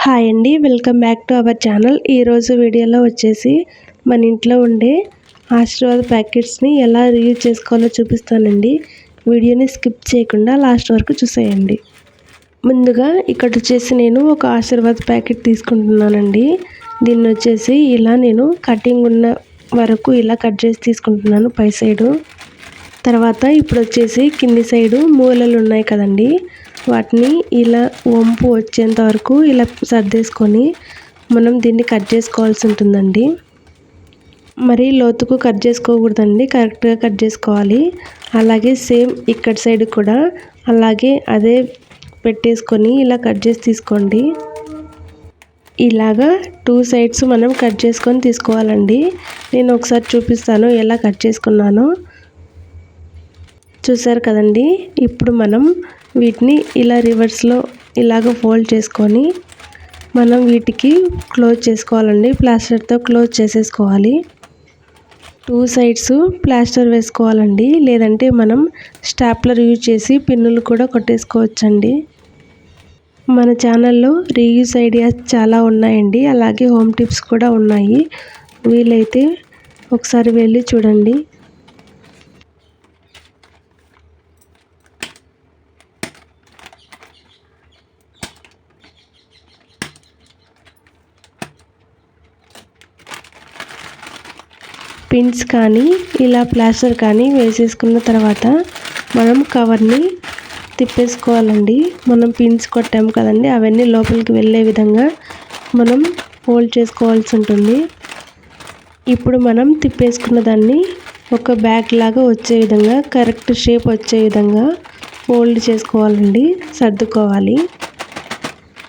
Hi అండి, welcome back to our channel. ఈరోజు వీడియోలో వచ్చేసి మన ఇంట్లో ఉండే ఆశీర్వాద్ ప్యాకెట్స్ని ఎలా రీయూజ్ చేసుకోవాలో చూపిస్తానండి. వీడియోని స్కిప్ చేయకుండా లాస్ట్ వరకు చూసేయండి. ముందుగా ఇక్కడ వచ్చేసి నేను ఒక ఆశీర్వాద్ ప్యాకెట్ తీసుకుంటున్నానండి. దీన్ని వచ్చేసి ఇలా నేను కటింగ్ ఉన్న వరకు ఇలా కట్ చేసి తీసుకుంటున్నాను పై సైడు. తర్వాత ఇప్పుడు వచ్చేసి కింది సైడు మూలలు ఉన్నాయి కదండి, వాటిని ఇలా వంపు వచ్చేంత వరకు ఇలా సర్దేసుకొని మనం దీన్ని కట్ చేసుకోవాల్సి ఉంటుందండి. మరి లోతుకు కట్ చేసుకోకూడదండి, కరెక్ట్గా కట్ చేసుకోవాలి. అలాగే సేమ్ ఇక్కడ సైడ్ కూడా అలాగే అదే పెట్టేసుకొని ఇలా కట్ చేసి తీసుకోండి. ఇలాగా 2 సైడ్స్ మనం కట్ చేసుకొని తీసుకోవాలండి. నేను ఒకసారి చూపిస్తాను ఎలా కట్ చేసుకున్నానో. చూసారు కదండి, ఇప్పుడు మనం వీటిని ఇలా రివర్స్లో ఇలాగ ఫోల్డ్ చేసుకొని మనం వీటికి క్లోజ్ చేసుకోవాలండి. ప్లాస్టర్తో క్లోజ్ చేసేసుకోవాలి. 2 సైడ్స్ ప్లాస్టర్ వేసుకోవాలండి, లేదంటే మనం స్టాప్లర్ యూజ్ చేసి పిన్నులు కూడా కొట్టేసుకోవచ్చండి. మన ఛానల్లో రీయూజ్ ఐడియాస్ చాలా ఉన్నాయండి, అలాగే హోమ్ టిప్స్ కూడా ఉన్నాయి. వీలైతే ఒకసారి వెళ్ళి చూడండి. పిన్స్ కానీ ఇలా ప్లాస్టర్ కానీ వేసేసుకున్న తర్వాత మనం కవర్ని తిప్పేసుకోవాలండి. మనం పిన్స్ కొట్టాము కదండి, అవన్నీ లోపలికి వెళ్ళే విధంగా మనం ఫోల్డ్ చేసుకోవాల్సి ఉంటుంది. ఇప్పుడు మనం తిప్పేసుకున్న దాన్ని ఒక బ్యాగ్ లాగా వచ్చే విధంగా, కరెక్ట్ షేప్ వచ్చే విధంగా ఫోల్డ్ చేసుకోవాలండి, సర్దుకోవాలి.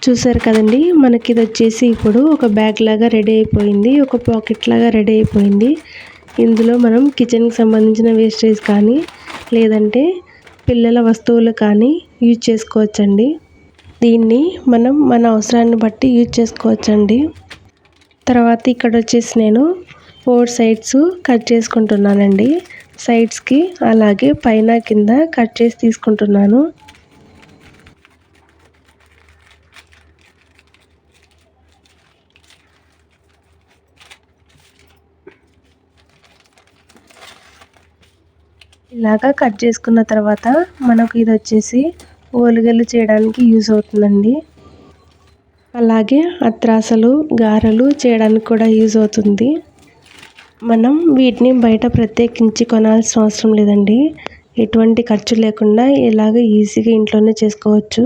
చూసారు కదండి, మనకి ఇది వచ్చేసి ఇప్పుడు ఒక బ్యాగ్ లాగా రెడీ అయిపోయింది, ఒక పాకెట్ లాగా రెడీ అయిపోయింది. ఇందులో మనం కిచెన్కి సంబంధించిన వేస్టేజ్ కానీ లేదంటే పిల్లల వస్తువులు కానీ యూజ్ చేసుకోవచ్చండి. దీన్ని మనం మన అవసరాన్ని బట్టి యూజ్ చేసుకోవచ్చండి. తర్వాత ఇక్కడ వచ్చేసి నేను 4 సైడ్స్ కట్ చేసుకుంటున్నానండి. సైడ్స్కి అలాగే పైన కింద కట్ చేసి తీసుకుంటున్నాను. ఇలాగా కట్ చేసుకున్న తర్వాత మనకు ఇది వచ్చేసి ఓలిగలు చేయడానికి యూజ్ అవుతుందండి. అలాగే అత్రాసలు, గారెలు చేయడానికి కూడా యూజ్ అవుతుంది. మనం వీటిని బయట ప్రత్యేకించి కొనాల్సిన అవసరం లేదండి. ఎటువంటి ఖర్చు లేకుండా ఇలాగ ఈజీగా ఇంట్లోనే చేసుకోవచ్చు.